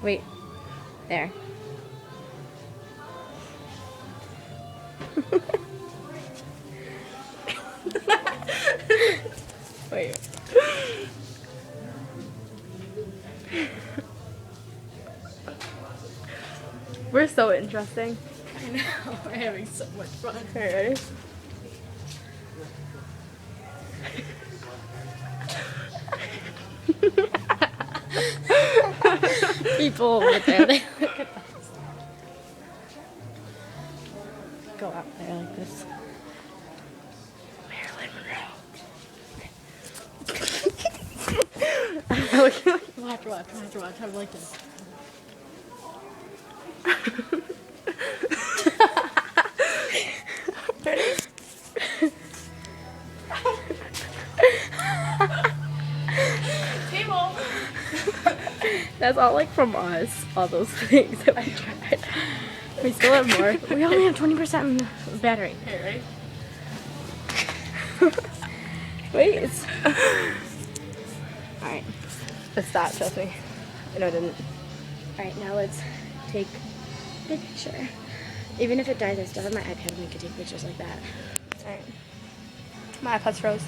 Wait. There. Wait. We're so interesting. I know, we're having so much fun. Okay, ready? People over there, they look at us. Go out there like this. Marilyn Monroe. Watch, I'm like this. Table! That's all like from us, all those things that we tried. We still have more. We only have 20% battery. Here, ready? Wait, it's... Alright. It's that, trust me. No, it didn't. Alright, now let's take a picture. Even if it dies, I still have my iPad and we could take pictures like that. Alright. My iPad's froze.